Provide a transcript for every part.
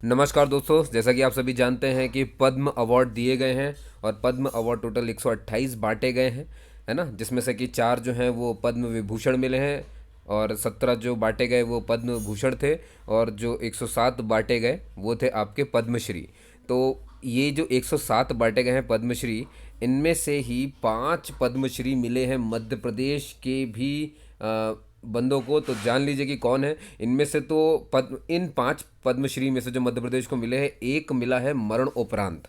नमस्कार दोस्तों, जैसा कि आप सभी जानते हैं कि पद्म अवार्ड दिए गए हैं और पद्म अवार्ड टोटल 128 बांटे गए हैं, है ना। जिसमें से कि 4 जो हैं वो पद्म विभूषण मिले हैं और 17 जो बांटे गए वो पद्म भूषण थे और जो 107 बांटे गए वो थे आपके पद्मश्री। तो ये जो 107 बांटे गए हैं पद्मश्री, इनमें से ही 5 पद्मश्री मिले हैं मध्य प्रदेश के भी बंदों को। तो जान लीजिए कि कौन है इनमें से। तो इन 5 पद्मश्री में से जो मध्य प्रदेश को मिले हैं, एक मिला है मरण उपरांत,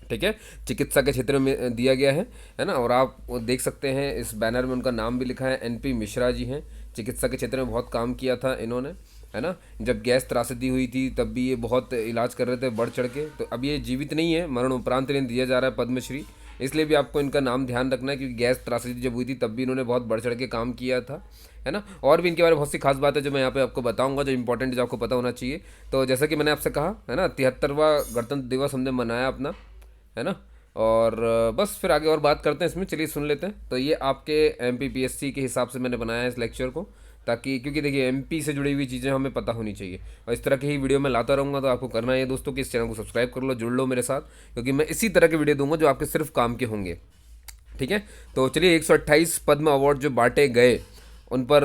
ठीक है, चिकित्सा के क्षेत्र में दिया गया है ना। और आप वो देख सकते हैं इस बैनर में उनका नाम भी लिखा है, एनपी मिश्रा जी हैं। चिकित्सा के क्षेत्र में बहुत काम किया था इन्होंने, है ना। जब गैस त्रासदी हुई थी तब भी ये बहुत इलाज कर रहे थे बढ़ चढ़ के। तो अब ये जीवित नहीं है, मरण उपरांत इन्हें दिया जा रहा है पद्मश्री। इसलिए भी आपको इनका नाम ध्यान रखना है क्योंकि गैस त्रासदी जब हुई थी तब भी इन्होंने बहुत बढ़ चढ़ के काम किया था, है ना। और भी इनके बारे में बहुत सी खास बात है जो मैं यहाँ पे आपको बताऊंगा, जो इंपॉर्टेंट जो आपको पता होना चाहिए। तो जैसा कि मैंने आपसे कहा, है ना, 73वां गणतंत्र दिवस हमने मनाया अपना, है ना। और बस फिर आगे और बात करते हैं इसमें, चलिए सुन लेते हैं। तो ये आपके एमपीपीएससी के हिसाब से मैंने बनाया है इस लेक्चर को, ताकि क्योंकि देखिए एमपी से जुड़ी हुई चीज़ें हमें पता होनी चाहिए और इस तरह की ही वीडियो मैं लाता रहूँगा। तो आपको करना है दोस्तों कि इस चैनल को सब्सक्राइब कर लो, जुड़ लो मेरे साथ, क्योंकि मैं इसी तरह के वीडियो दूंगा जो आपके सिर्फ काम के होंगे, ठीक है। तो चलिए 128 पद्म अवार्ड जो बांटे गए उन पर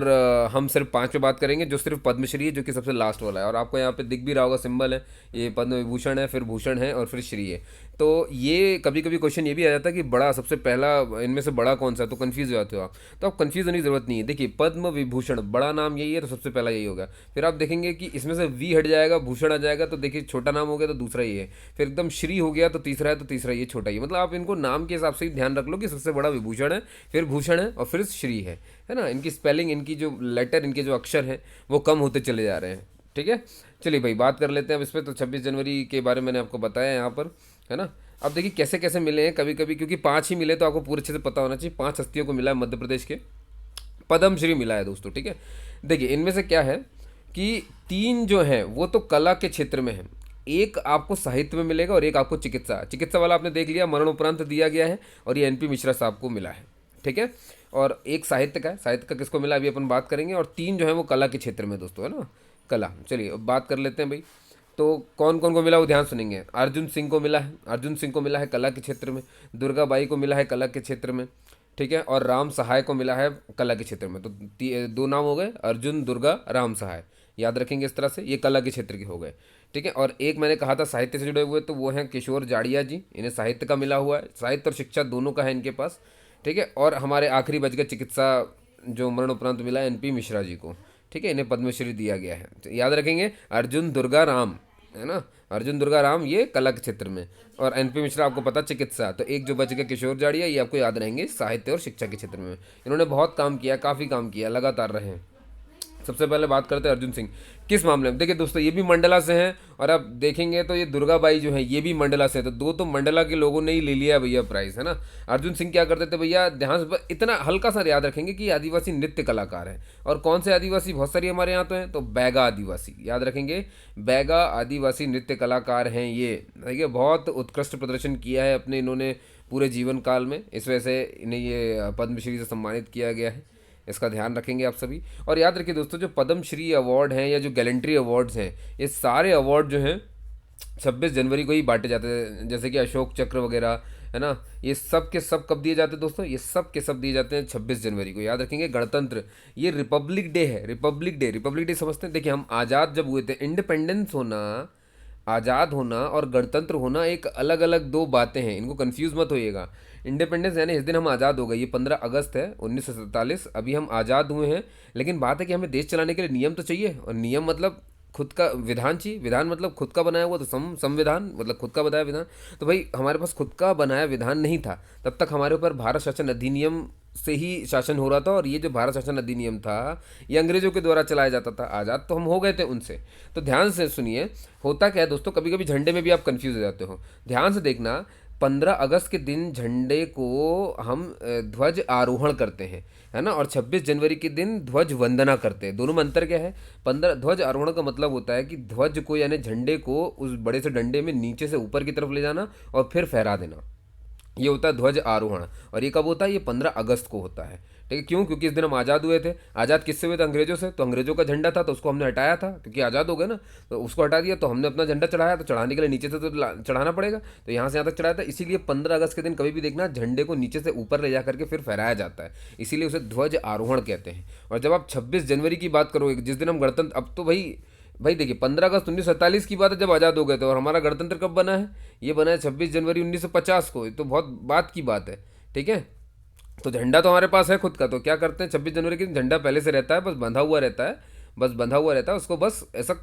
हम सिर्फ 5 पे बात करेंगे, जो सिर्फ पद्मश्री है, जो कि सबसे लास्ट वाला है। और आपको यहाँ पे दिख भी रहा होगा सिंबल है, ये पद्म विभूषण है, फिर भूषण है और फिर श्री है। तो ये कभी कभी क्वेश्चन ये भी आ जाता है कि बड़ा सबसे पहला इनमें से बड़ा कौन सा है, तो कंफ्यूज हो जाते हो आप। तो आप कंफ्यूज होने की जरूरत नहीं है। देखिए पद्म विभूषण बड़ा नाम यही है, तो सबसे पहला यही होगा। फिर आप देखेंगे कि इसमें से वी हट जाएगा, भूषण आ जाएगा, तो देखिए छोटा नाम हो गया तो दूसरा ही है। फिर एकदम श्री हो गया तो तीसरा है, तो तीसरा ये छोटा ही है। मतलब आप इनको नाम के हिसाब से ही ध्यान रख लो कि सबसे बड़ा विभूषण है, फिर भूषण है और फिर श्री है ना। इनकी स्पेलिंग, इनकी जो लेटर, इनके जो अक्षर हैं वो कम होते चले जा रहे हैं, ठीक है। चलिए भाई बात कर लेते हैं अब इस पर। तो 26 जनवरी के बारे में मैंने आपको बताया यहाँ पर, है ना। अब देखिए कैसे कैसे मिले हैं, कभी कभी क्योंकि 5 ही मिले तो आपको पूरे अच्छे से पता होना चाहिए। 5 हस्तियों को मिला है मध्य प्रदेश के, पद्मश्री मिला है दोस्तों, ठीक है। देखिए इनमें से क्या है कि 3 जो हैं वो तो कला के क्षेत्र में है, एक आपको साहित्य में मिलेगा और एक आपको चिकित्सा। चिकित्सा वाला आपने देख लिया, मरण उपरांत दिया गया है और ये एनपी मिश्रा साहब को मिला है, ठीक है। और एक साहित्य का है, साहित्य का किसको मिला अभी अपन बात करेंगे। और 3 जो है वो कला के क्षेत्र में दोस्तों, है ना, कला। चलिए अब बात कर लेते हैं भाई। तो कौन कौन को मिला वो ध्यान सुनेंगे। अर्जुन सिंह को मिला है, अर्जुन सिंह को मिला है कला के क्षेत्र में। दुर्गा बाई को मिला है कला के क्षेत्र में, ठीक है। और राम सहाय को मिला है कला के क्षेत्र में। तो 2 नाम हो गए, अर्जुन, दुर्गा, राम सहाय। याद रखेंगे इस तरह से, ये कला के क्षेत्र के हो गए, ठीक है। और एक मैंने कहा था साहित्य से जुड़े हुए, तो वो हैं किशोर जाड़िया जी, इन्हें साहित्य का मिला हुआ है, साहित्य और शिक्षा दोनों का है इनके पास, ठीक है। और हमारे आखिरी बच गए चिकित्सा, जो मरण उपरांत मिला है एनपी मिश्रा जी को, ठीक है। इन्हें पद्मश्री दिया गया है। तो याद रखेंगे अर्जुन, दुर्गा, राम, है ना। अर्जुन, दुर्गा, राम ये कला के क्षेत्र में, और एनपी मिश्रा आपको पता चिकित्सा। तो एक जो बच गया किशोर जाड़िया, ये आपको याद रहेंगे साहित्य और शिक्षा के क्षेत्र में। इन्होंने बहुत काम किया, काफ़ी काम किया, लगातार रहे हैं। सबसे पहले बात करते हैं अर्जुन सिंह, किस मामले में। देखिए दोस्तों ये भी मंडला से हैं, और आप देखेंगे तो ये दुर्गाबाई जो है ये भी मंडला से है। तो 2 तो मंडला के लोगों ने ही ले लिया भैया प्राइस, है ना। अर्जुन सिंह क्या करते थे भैया, ध्यान से इतना हल्का सा याद रखेंगे कि आदिवासी नृत्य कलाकार हैं। और कौन से आदिवासी, बहुत सारी हमारे यहाँ तो हैं, तो बैगा आदिवासी, याद रखेंगे, बैगा आदिवासी नृत्य कलाकार हैं ये। देखिए बहुत उत्कृष्ट प्रदर्शन किया है अपने इन्होंने पूरे जीवन काल में, इस वजह से इन्हें ये पद्मश्री से सम्मानित किया गया है। इसका ध्यान रखेंगे आप सभी। और याद रखिए दोस्तों, जो पद्मश्री अवार्ड हैं या जो गैलेंट्री अवार्ड्स हैं, ये सारे अवार्ड जो हैं 26 जनवरी को ही बांटे जाते हैं। जैसे कि अशोक चक्र वगैरह, है ना, ये सब के सब कब दिए जाते हैं दोस्तों, ये सब के सब दिए जाते हैं 26 जनवरी को। याद रखेंगे गणतंत्र, ये रिपब्लिक डे है, रिपब्लिक डे। रिपब्लिक डे समझते हैं, देखिए हम आज़ाद जब हुए थे, इंडिपेंडेंस होना, आज़ाद होना और गणतंत्र होना एक अलग अलग 2 बातें हैं, इनको कंफ्यूज मत होइएगा। इंडिपेंडेंस यानी इस दिन हम आज़ाद हो गए, ये 15 अगस्त है 1947, अभी हम आज़ाद हुए हैं। लेकिन बात है कि हमें देश चलाने के लिए नियम तो चाहिए, और नियम मतलब खुद का विधान चाहिए। विधान मतलब खुद का बनाया हुआ, तो संविधान मतलब खुद का बनाया विधान। तो भाई हमारे पास खुद का बनाया विधान नहीं था, तब तक हमारे ऊपर भारत शासन अधिनियम से ही शासन हो रहा था। और ये जो भारत शासन अधिनियम था ये अंग्रेजों के द्वारा चलाया जाता था। आज़ाद तो हम हो गए थे उनसे। तो ध्यान से सुनिए, होता क्या है दोस्तों, कभी कभी झंडे में भी आप कंफ्यूज हो जाते हो। ध्यान से देखना, 15 अगस्त के दिन झंडे को हम ध्वज आरोहण करते हैं, है ना। और 26 जनवरी के दिन ध्वज वंदना करते हैं। दोनों में अंतर क्या है, 15 ध्वज आरोहण का मतलब होता है कि ध्वज को यानी झंडे को उस बड़े से डंडे में नीचे से ऊपर की तरफ ले जाना और फिर फहरा देना, ये होता है ध्वज आरोहण। और ये कब होता है, ये 15 अगस्त को होता है, ठीक है, क्यों? क्योंकि इस दिन हम आज़ाद हुए थे। आज़ाद किससे हुए थे? अंग्रेजों से। तो अंग्रेजों का झंडा था तो उसको हमने हटाया था, क्योंकि आज़ाद हो गए ना, तो उसको हटा दिया, तो हमने अपना झंडा चढ़ाया, तो चढ़ाने के लिए नीचे से तो चढ़ाना पड़ेगा, तो यहाँ से यहाँ तक चढ़ाया था। इसीलिए 15 अगस्त के दिन कभी भी देखना झंडे को नीचे से ऊपर ले जा करके फिर फहराया जाता है, इसीलिए उसे ध्वज आरोहण कहते हैं। और जब आप 26 जनवरी की बात करोगे, जिस दिन हम गणतंत्र, अब तो भाई भाई देखिए 15 अगस्त 1947 की बात है जब आज़ाद हो गए थे, और हमारा गणतंत्र कब बना है? ये बना है 26 जनवरी 1950 को। ये तो बहुत बात की बात है, ठीक है। तो झंडा तो हमारे पास है खुद का, तो क्या करते हैं 26 जनवरी के दिन झंडा पहले से रहता है, बस बंधा हुआ रहता है, बस बंधा हुआ रहता है, उसको बस ऐसा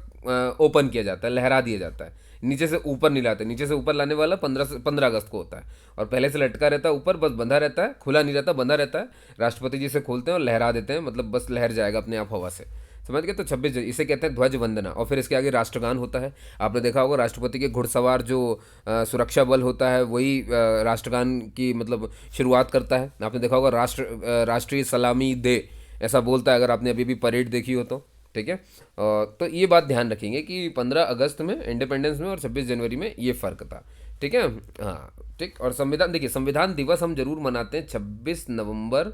ओपन किया जाता है, लहरा दिया जाता है, नीचे से ऊपर नहीं लाते। नीचे से ऊपर लाने वाला 15 अगस्त को होता है, और पहले से लटका रहता है ऊपर, बस बंधा रहता है, खुला नहीं रहता, बंधा रहता है। राष्ट्रपति जी से खोलते हैं और लहरा देते हैं, मतलब बस लहर जाएगा अपने आप हवा से, समझ गए? तो 26 इसे कहते हैं ध्वज वंदना। और फिर इसके आगे राष्ट्रगान होता है। आपने देखा होगा राष्ट्रपति के घुड़सवार जो सुरक्षा बल होता है वही राष्ट्रगान की मतलब शुरुआत करता है। आपने देखा होगा राष्ट्रीय सलामी दे ऐसा बोलता है, अगर आपने अभी भी परेड देखी हो तो, ठीक है। तो ये बात ध्यान रखेंगे कि 15 अगस्त में इंडिपेंडेंस में और 26 जनवरी में ये फ़र्क था, ठीक है। हाँ ठीक। और संविधान देखिए, संविधान दिवस हम जरूर मनाते हैं 26 नवंबर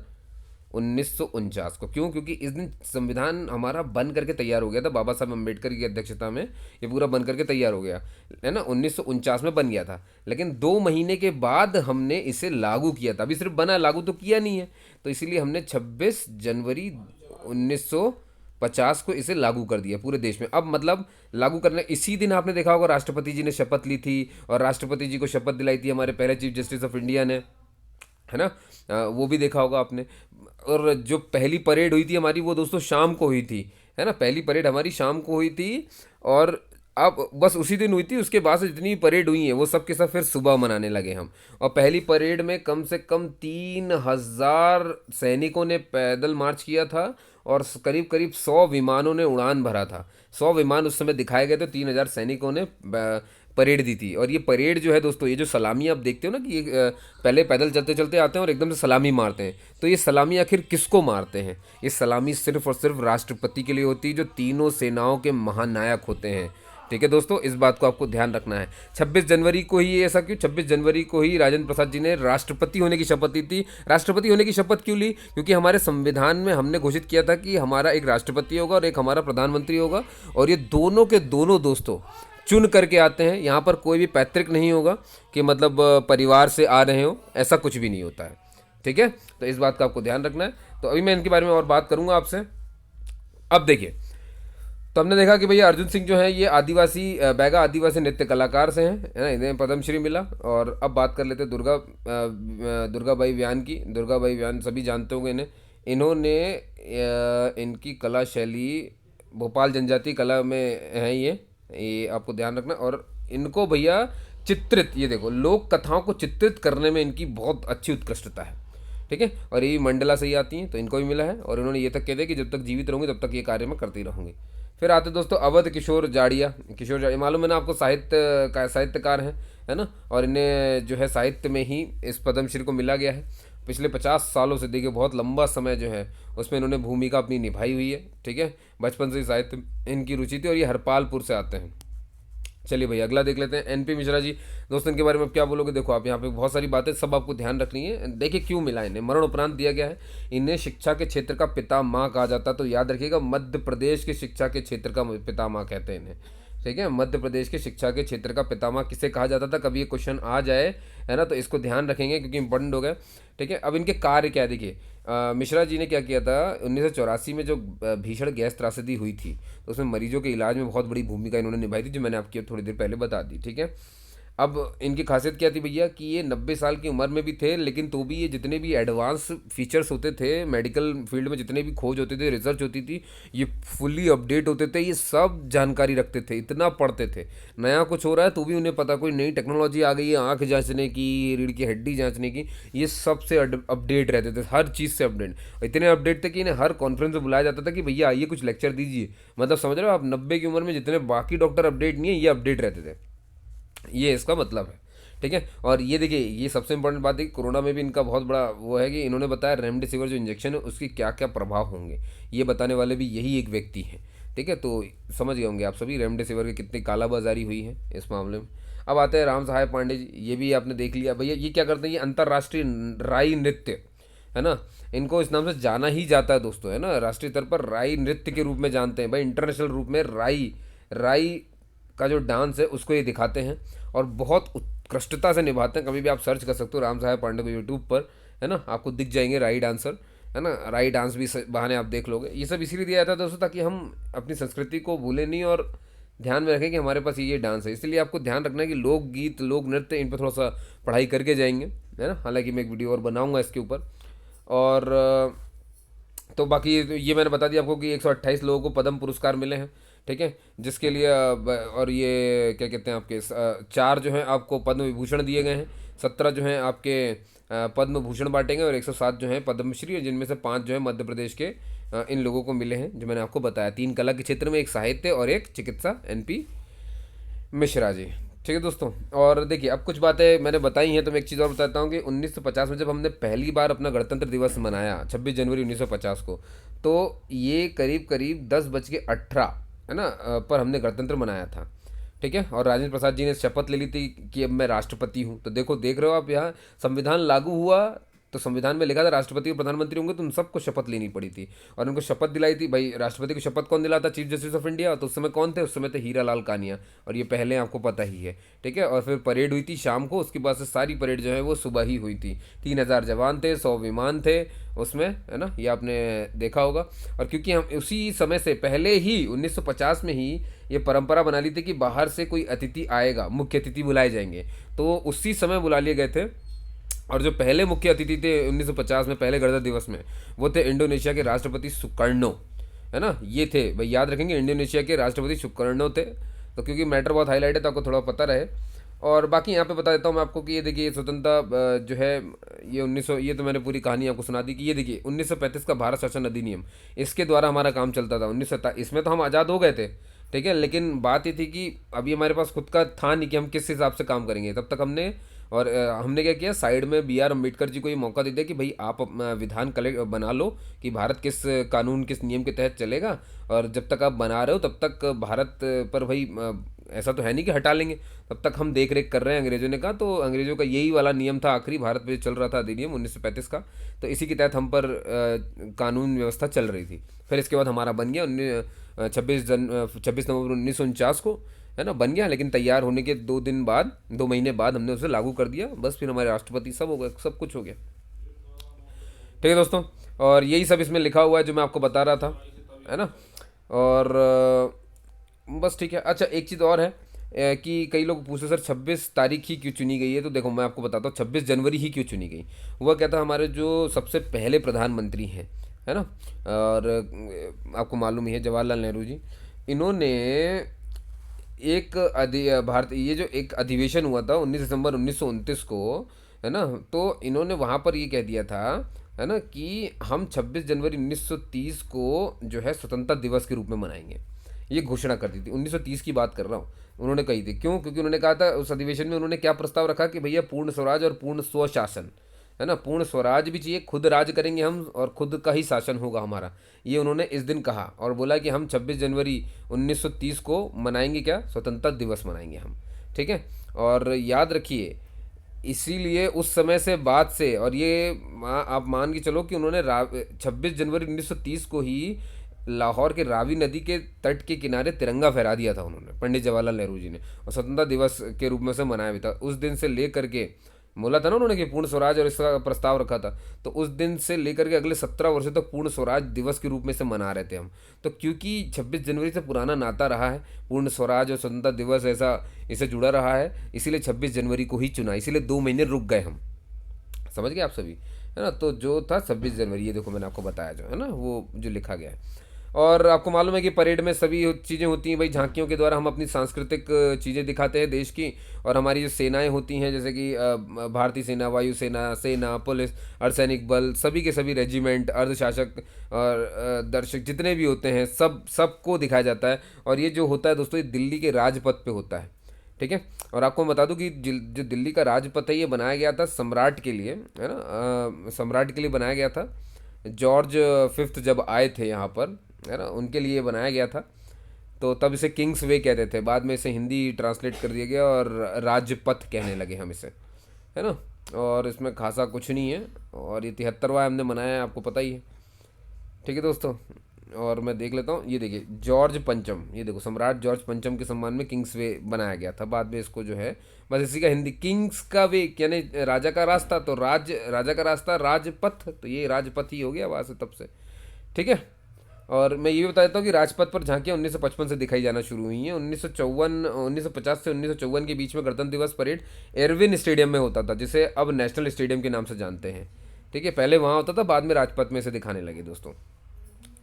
1949 को। क्यों? क्योंकि इस दिन संविधान हमारा बन करके तैयार हो गया था, बाबा साहब अम्बेडकर की अध्यक्षता में ये पूरा बन करके तैयार हो गया है ना। 1949 में बन गया था, लेकिन 2 महीने के बाद हमने इसे लागू किया था। अभी सिर्फ बना, लागू तो किया नहीं है, तो इसीलिए हमने 26 जनवरी 1950 को इसे लागू कर दिया पूरे देश में। अब मतलब लागू करने इसी दिन आपने देखा होगा राष्ट्रपति जी ने शपथ ली थी, और राष्ट्रपति जी को शपथ दिलाई थी हमारे पहले चीफ जस्टिस ऑफ इंडिया ने, है ना। वो भी देखा होगा आपने। और जो पहली परेड हुई थी हमारी वो दोस्तों शाम को हुई थी, है ना। पहली परेड हमारी शाम को हुई थी, और अब बस उसी दिन हुई थी। उसके बाद से जितनी परेड हुई है वो सब के सब फिर सुबह मनाने लगे हम। और पहली परेड में कम से कम 3,000 सैनिकों ने पैदल मार्च किया था, और करीब करीब 100 विमानों ने उड़ान भरा था। 100 विमान उस समय दिखाए गए थे, 3,000 सैनिकों ने परेड दी थी। और ये परेड जो है दोस्तों, ये जो सलामी आप देखते हो ना कि ये पहले पैदल चलते चलते आते हैं और एकदम से सलामी मारते हैं, तो ये सलामी आखिर किसको मारते हैं? ये सलामी सिर्फ और सिर्फ राष्ट्रपति के लिए होती है, जो तीनों सेनाओं के महानायक होते हैं, ठीक है दोस्तों। इस बात को आपको ध्यान रखना है। 26 जनवरी को ही ऐसा क्यों? 26 जनवरी को ही राजेंद्र प्रसाद जी ने राष्ट्रपति होने की शपथ ली थी। राष्ट्रपति होने की शपथ क्यों ली? क्योंकि हमारे संविधान में हमने घोषित किया था कि हमारा एक राष्ट्रपति होगा और एक हमारा प्रधानमंत्री होगा, और ये दोनों के दोनों दोस्तों चुन करके आते हैं। यहाँ पर कोई भी पैतृक नहीं होगा कि मतलब परिवार से आ रहे हो, ऐसा कुछ भी नहीं होता है, ठीक है। तो इस बात का आपको ध्यान रखना है। तो अभी मैं इनके बारे में और बात करूंगा आपसे। अब देखिए, तो हमने देखा कि भैया अर्जुन सिंह जो है ये आदिवासी बैगा आदिवासी नृत्य कलाकार से हैं, है ना, इन्हें पद्मश्री मिला। और अब बात कर लेते हैं दुर्गाबाई व्यान की। दुर्गाबाई व्यान सभी जानते होंगे इन्हें। इन्होंने इनकी कला शैली भोपाल जनजाति कला में है, ये आपको ध्यान रखना। और इनको भैया चित्रित, ये देखो, लोक कथाओं को चित्रित करने में इनकी बहुत अच्छी उत्कृष्टता है, ठीक है। और ये मंडला से ही आती हैं, तो इनको भी मिला है। और इन्होंने ये तक कह दिया कि जब तक जीवित रहूंगी तब तक ये कार्य मैं करती रहूंगी। फिर आते दोस्तों अवध किशोर जाड़िया। किशोर जाड़िया मालूम है ना आपको, साहित्यकार हैं, है ना। और इन्हें जो है साहित्य में ही इस पद्मश्री को मिला गया है। पिछले 50 सालों से, देखिए बहुत लंबा समय जो है उसमें इन्होंने भूमिका अपनी निभाई हुई है, ठीक है। बचपन से ही साहित्य में इनकी रुचि थी, और ये हरपालपुर से आते हैं। चलिए भैया अगला देख लेते हैं, एनपी मिश्रा जी। दोस्तों इनके बारे में आप क्या बोलोगे? देखो आप यहाँ पे बहुत सारी बातें सब आपको ध्यान रखनी है। देखिए क्यों मिला इन्हें, मरण उपरांत दिया गया है। इन्हें शिक्षा के क्षेत्र का पितामह कहा जाता, तो याद रखिएगा मध्य प्रदेश के शिक्षा के क्षेत्र का पितामह कहते हैं इन्हें, ठीक है। मध्य प्रदेश के शिक्षा के क्षेत्र का पितामह किसे कहा जाता था? कभी ये क्वेश्चन आ जाए, है ना, तो इसको ध्यान रखेंगे क्योंकि इंपॉर्टेंट हो गया, ठीक है। अब इनके कार्य क्या है देखिए। मिश्रा जी ने क्या किया था, 1984 में जो भीषण गैस त्रासदी हुई थी, तो उसमें मरीजों के इलाज में बहुत बड़ी भूमिका इन्होंने निभाई थी, जो मैंने आपकी थोड़ी देर पहले बता दी, ठीक है। अब इनकी खासियत क्या थी भैया कि ये 90 साल की उम्र में भी थे, लेकिन तो भी ये जितने भी एडवांस फीचर्स होते थे मेडिकल फील्ड में, जितने भी खोज होते थे, रिसर्च होती थी, ये फुली अपडेट होते थे। ये सब जानकारी रखते थे, इतना पढ़ते थे। नया कुछ हो रहा है तो भी उन्हें पता, कोई नई टेक्नोलॉजी आ गई है आँख जांचने की, रीढ़ की हड्डी जांचने की, ये सबसे अपडेट रहते थे, हर चीज़ से अपडेट। इतने अपडेट थे कि इन्हें हर कॉन्फ्रेंस में बुलाया जाता था कि भैया आइए कुछ लेक्चर दीजिए। मतलब समझ रहे हो आप, 90 की उम्र में जितने बाकी डॉक्टर अपडेट नहीं है, ये अपडेट रहते थे, ये इसका मतलब है, ठीक है। और ये देखिए, ये सबसे इंपॉर्टेंट बात है कि कोरोना में भी इनका बहुत बड़ा वो है कि इन्होंने बताया रेमडेसिविर जो इंजेक्शन है उसकी क्या क्या प्रभाव होंगे, ये बताने वाले भी यही एक व्यक्ति हैं, ठीक है। तो समझ गए होंगे आप सभी रेमडेसिविर की कितनी कालाबाजारी हुई है इस मामले में। अब आते हैं राम सहाय पांडे जी, ये भी आपने देख लिया भैया। ये क्या करते हैं, ये अंतर्राष्ट्रीय राई नृत्य, है ना। इनको इस नाम से जाना ही जाता है दोस्तों, है ना। राष्ट्रीय स्तर पर राई नृत्य के रूप में जानते हैं भाई, इंटरनेशनल रूप में राई राई का जो डांस है उसको ये दिखाते हैं और बहुत उत्कृष्टता से निभाते हैं। कभी भी आप सर्च कर सकते हो राम साहेब पांडे को यूट्यूब पर, है ना, आपको दिख जाएंगे राई डांसर, है ना। राई डांस भी बहाने आप देख लोगे। ये सब इसीलिए दिया जाता है दोस्तों ताकि हम अपनी संस्कृति को भूलें नहीं और ध्यान में रखें कि हमारे पास ये डांस है। इसलिए आपको ध्यान रखना है कि लोकगीत लोक नृत्य इन पर थोड़ा सा पढ़ाई करके जाएंगे, है ना। हालांकि मैं एक वीडियो और बनाऊंगा इसके ऊपर। और तो बाकी ये मैंने बता दिया आपको कि 128 लोगों को पद्म पुरस्कार मिले हैं, ठीक है। जिसके लिए और ये क्या कहते हैं आपके 4 जो हैं आपको पद्म विभूषण दिए गए हैं, 17 जो हैं आपके पद्म भूषण बांटे गए और 107 जो हैं पद्मश्री, जिनमें से 5 जो है मध्य प्रदेश के इन लोगों को मिले हैं जो मैंने आपको बताया। 3 कला के क्षेत्र में, 1 साहित्य और 1 चिकित्सा, NP मिश्रा जी। ठीक है दोस्तों। और देखिए अब कुछ बातें मैंने बताई हैं तो मैं एक चीज़ और बताता हूँ कि 1950 में जब हमने पहली बार अपना गणतंत्र दिवस मनाया 26 जनवरी 1950 को, तो ये करीब करीब 10:18 है ना पर हमने गणतंत्र मनाया था, ठीक है। और राजेंद्र प्रसाद जी ने शपथ ले ली थी कि अब मैं राष्ट्रपति हूँ। तो देखो, देख रहे हो आप, यहाँ संविधान लागू हुआ तो संविधान में लिखा था राष्ट्रपति और प्रधानमंत्री होंगे, तो उन सबको शपथ लेनी पड़ी थी और उनको शपथ दिलाई थी भाई। राष्ट्रपति को शपथ कौन दिलाता? Chief justice of India. तो उस समय कौन थे? उस समय थे हीरा लाल कानिया, और ये पहले आपको पता ही है, ठीक है। और फिर परेड हुई थी शाम को, उसके बाद से सारी परेड जो है वो सुबह ही हुई थी। 3,000 जवान थे, 100 विमान थे उसमें, है ना, ये आपने देखा होगा। और क्योंकि हम उसी समय से पहले ही 1950 में ही ये परंपरा बना ली थी कि बाहर से कोई अतिथि आएगा, मुख्य अतिथि बुलाए जाएंगे, तो उसी समय बुला लिए गए थे। और जो पहले मुख्य अतिथि थे 1950 में पहले गणतंत्र दिवस में, वो थे इंडोनेशिया के राष्ट्रपति सुकर्णो, है ना। ये थे भाई, याद रखेंगे, इंडोनेशिया के राष्ट्रपति सुकर्णो थे। तो क्योंकि मैटर बहुत हाईलाइट है तो आपको थोड़ा पता रहे। और बाकी यहाँ पे बता देता हूँ मैं आपको कि ये देखिए स्वतंत्रता जो है ये 1900, ये तो मैंने पूरी कहानी आपको सुना दी कि ये देखिए 1935 का भारत शासन अधिनियम, इसके द्वारा हमारा काम चलता था। 19 इसमें तो हम आज़ाद हो गए थे, ठीक है, लेकिन बात ये थी कि अभी हमारे पास खुद का था नहीं कि हम किस हिसाब से काम करेंगे। तब तक हमने और हमने क्या किया, साइड में BR अम्बेडकर जी को ये मौका दे दिया कि भाई आप विधान कलेक्ट बना लो कि भारत किस कानून किस नियम के तहत चलेगा, और जब तक आप बना रहे हो तब तक भारत पर भाई ऐसा तो है नहीं कि हटा लेंगे, तब तक हम देख रेख कर रहे हैं। अंग्रेजों ने कहा, तो अंग्रेजों का यही वाला नियम था आखिरी भारत में चल रहा था अधिनियम 1935 का, तो इसी के तहत हम पर कानून व्यवस्था चल रही थी। फिर इसके बाद हमारा बन गया 26 नवंबर 1949 को, है ना, बन गया। लेकिन तैयार होने के 2 दिन बाद, 2 महीने बाद हमने उसे लागू कर दिया, बस फिर हमारे राष्ट्रपति सब हो गए, सब कुछ हो गया, ठीक है दोस्तों। और यही सब इसमें लिखा हुआ है जो मैं आपको बता रहा था, है ना। और बस ठीक है। अच्छा, एक चीज़ और है कि कई लोग पूछते सर 26 तारीख ही क्यों चुनी गई है, तो देखो मैं आपको बताता हूँ 26 जनवरी ही क्यों चुनी गई। हुआ क्या था, हमारे जो सबसे पहले प्रधानमंत्री हैं, है ना, और आपको मालूम ही है जवाहरलाल नेहरू जी, इन्होंने एक भारत ये जो एक अधिवेशन हुआ था 19 दिसंबर 1929 को, है ना, तो इन्होंने वहाँ पर ये कह दिया था, है ना, कि हम 26 जनवरी 1930 को जो है स्वतंत्रता दिवस के रूप में मनाएंगे। ये घोषणा कर दी थी, 1930 की बात कर रहा हूँ, उन्होंने कही थी। क्यों? क्योंकि उन्होंने कहा था उस अधिवेशन में, उन्होंने क्या प्रस्ताव रखा कि भैया पूर्ण स्वराज और पूर्ण स्वशासन, है ना, पूर्ण स्वराज भी चाहिए, खुद राज करेंगे हम और खुद का ही शासन होगा हमारा, ये उन्होंने इस दिन कहा। और बोला कि हम 26 जनवरी 1930 को मनाएंगे, क्या, स्वतंत्रता दिवस मनाएंगे हम, ठीक है। और याद रखिए, इसीलिए उस समय से बाद से, और ये आप मान के चलो कि उन्होंने 26 जनवरी 1930 को ही लाहौर के रावी नदी के तट के किनारे तिरंगा फहरा दिया था उन्होंने, पंडित जवाहरलाल नेहरू जी ने, और स्वतंत्रता दिवस के रूप में से मनाया भी था। उस दिन से लेकर के बोला था ना उन्होंने कि पूर्ण स्वराज, और इसका प्रस्ताव रखा था, तो उस दिन से लेकर के अगले 17 वर्षों तक पूर्ण स्वराज दिवस के रूप में से मना रहे थे हम। तो क्योंकि 26 जनवरी से पुराना नाता रहा है, पूर्ण स्वराज और स्वतंत्रता दिवस ऐसा इससे जुड़ा रहा है, इसीलिए 26 जनवरी को ही चुना, इसीलिए 2 महीने रुक गए हम। समझ गए आप सभी, है ना। तो जो था 26 जनवरी, ये देखो मैंने आपको बताया जो है ना, वो जो लिखा गया है। और आपको मालूम है कि परेड में सभी चीज़ें होती हैं भाई, झांकियों के द्वारा हम अपनी सांस्कृतिक चीज़ें दिखाते हैं देश की। और हमारी जो सेनाएं होती हैं, जैसे कि भारतीय सेना, वायुसेना, सेना, पुलिस, अर्धसैनिक बल, सभी के सभी रेजिमेंट, अर्धशासक और दर्शक जितने भी होते हैं, सबको दिखाया जाता है। और ये जो होता है दोस्तों, ये दिल्ली के राजपथ पे होता है, ठीक है। और आपको मैं बता दूं कि जो दिल्ली का राजपथ है, ये बनाया गया था सम्राट के लिए, है ना, सम्राट के लिए बनाया गया था। जॉर्ज 5th जब आए थे यहाँ पर, है ना, उनके लिए बनाया गया था। तो तब इसे किंग्स वे कहते थे, बाद में इसे हिंदी ट्रांसलेट कर दिया गया और राजपथ कहने लगे हम इसे, है ना। और इसमें खासा कुछ नहीं है। और ये 73वां हमने मनाया है, आपको पता ही है। ठीक है दोस्तों, और मैं देख लेता हूँ। ये देखिए जॉर्ज पंचम, ये देखो सम्राट जॉर्ज पंचम के सम्मान में किंग्स वे बनाया गया था। बाद में इसको जो है बस इसी का हिंदी किंग्स का वे यानी राजा का रास्ता, तो राजा का रास्ता राजपथ, तो ये राजपथ ही हो गया वहाँ से तब से। ठीक है। और मैं ये भी बता देता हूँ कि राजपथ पर झांकियाँ 1955 से दिखाई जाना शुरू हुई हैं। 1950 से 1954 के बीच में गणतंत्र दिवस परेड एरविन स्टेडियम में होता था, जिसे अब नेशनल स्टेडियम के नाम से जानते हैं। ठीक है, पहले वहाँ होता था, बाद में राजपथ में से दिखाने लगे दोस्तों।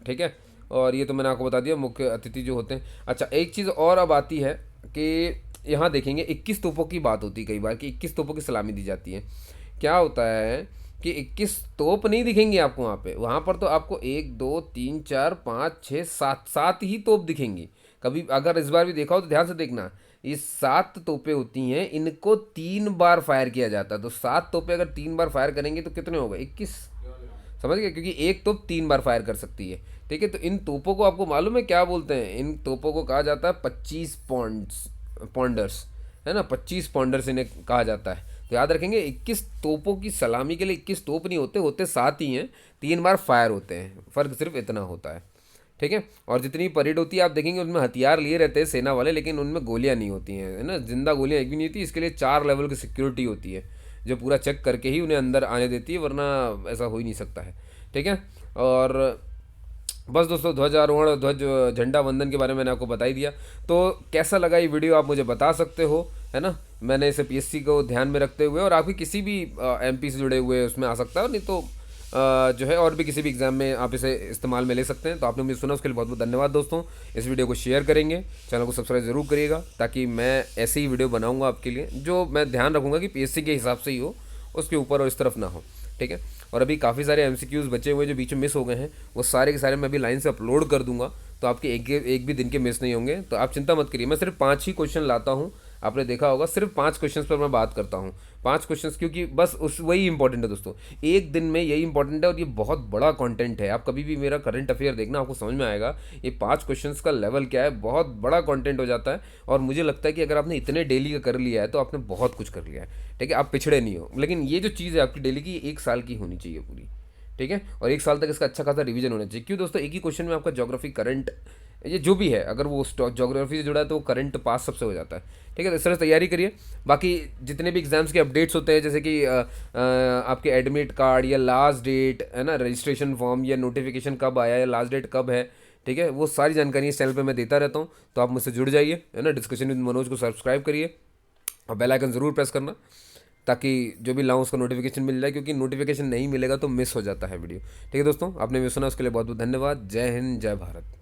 ठीक है। और ये तो मैंने आपको बता दिया मुख्य अतिथि जो होते हैं। अच्छा, एक चीज़ और अब आती है कि यहाँ देखेंगे 21 तोपों की बात होती है कई बार कि 21 तोपों की सलामी दी जाती है। क्या होता है कि 21 तोप नहीं दिखेंगे आपको वहाँ पे, वहाँ पर तो आपको 1 2 3 4 5 6 7 7 ही तोप दिखेंगी। कभी अगर इस बार भी देखा हो तो ध्यान से देखना, ये 7 तोपें होती हैं, इनको 3 बार फायर किया जाता है। तो 7 तोपें अगर 3 बार फायर करेंगे तो कितने हो गए? 21। समझ गए, क्योंकि एक तोप 3 बार फायर कर सकती है। ठीक है, तो इन तोपों को आपको मालूम है क्या बोलते हैं? इन तोपों को कहा जाता है 25 पॉन्डर्स, है ना, 25 पॉन्डर्स इन्हें कहा जाता है। तो याद रखेंगे 21 तोपों की सलामी के लिए 21 तोप नहीं होते, होते 7 ही हैं, 3 बार फायर होते हैं, फ़र्क सिर्फ इतना होता है। ठीक है। और जितनी परेड होती है आप देखेंगे उनमें हथियार लिए रहते हैं सेना वाले, लेकिन उनमें गोलियां नहीं होती हैं, है ना, जिंदा गोलियां एक भी नहीं होती। इसके लिए 4 लेवल की सिक्योरिटी होती है जो पूरा चेक करके ही उन्हें अंदर आने देती है, वरना ऐसा हो ही नहीं सकता है। ठीक है। और बस दोस्तों, ध्वजारोहण ध्वज झंडा वंदन के बारे में मैंने आपको बता ही दिया। तो कैसा लगा ये वीडियो आप मुझे बता सकते हो, है ना। मैंने इसे पीएससी को ध्यान में रखते हुए और आपकी किसी भी एमपी से जुड़े हुए उसमें आ सकता है, नहीं तो जो है और भी किसी भी एग्ज़ाम में आप इसे इस्तेमाल में ले सकते हैं। तो आपने मुझे सुना उसके लिए बहुत बहुत धन्यवाद दोस्तों। इस वीडियो को शेयर करेंगे, चैनल को सब्सक्राइब जरूर करिएगा, ताकि मैं ऐसे ही वीडियो बनाऊंगा आपके लिए जो मैं ध्यान रखूंगा कि पीएससी के हिसाब से ही हो, उसके ऊपर और इस तरफ ना हो। ठीक है। और अभी काफ़ी सारे एमसीक्यूज़ बचे हुए जो बीच में मिस हो गए हैं, वो सारे के सारे मैं अभी लाइन से अपलोड कर दूंगा, तो आपके एक भी दिन के मिस नहीं होंगे। तो आप चिंता मत करिए, मैं सिर्फ 5 ही क्वेश्चन लाता हूँ। आपने देखा होगा सिर्फ 5 क्वेश्चंस पर मैं बात करता हूँ। 5 क्वेश्चंस, क्योंकि बस उस वही इंपॉर्टेंट है दोस्तों, एक दिन में यही इंपॉर्टेंट है और ये बहुत बड़ा कंटेंट है। आप कभी भी मेरा करंट अफेयर देखना, आपको समझ में आएगा ये 5 क्वेश्चंस का लेवल क्या है, बहुत बड़ा कंटेंट हो जाता है। और मुझे लगता है कि अगर आपने इतने डेली का कर लिया है तो आपने बहुत कुछ कर लिया है। ठीक है, आप पिछड़े नहीं हो। लेकिन ये जो चीज़ है आपकी डेली की, 1 साल की होनी चाहिए पूरी। ठीक है, और 1 साल तक इसका अच्छा खासा रिवीजन होना चाहिए। क्यों दोस्तों? एक ही क्वेश्चन में आपका ज्योग्राफी, करंट, ये जो भी है, अगर वो ज्योग्राफी से जुड़ा है तो वो करंट पास सबसे हो जाता है। ठीक है, तो इस तरह से तैयारी करिए। बाकी जितने भी एग्जाम्स के अपडेट्स होते हैं, जैसे कि आपके एडमिट कार्ड या लास्ट डेट, है ना, रजिस्ट्रेशन फॉर्म या नोटिफिकेशन कब आया या लास्ट डेट कब है, ठीक है, वो सारी जानकारी इस चैनल पे मैं देता रहता हूँ। तो आप मुझसे जुड़ जाइए, है ना। डिस्कशन विद मनोज को सब्सक्राइब करिए और बेल आइकन ज़रूर प्रेस करना, ताकि जो भी लाऊं उसका नोटिफिकेशन मिल जाए, क्योंकि नोटिफिकेशन नहीं मिलेगा तो मिस हो जाता है वीडियो। ठीक है दोस्तों, आपने भी सुना उसके लिए बहुत बहुत धन्यवाद। जय हिंद, जय भारत।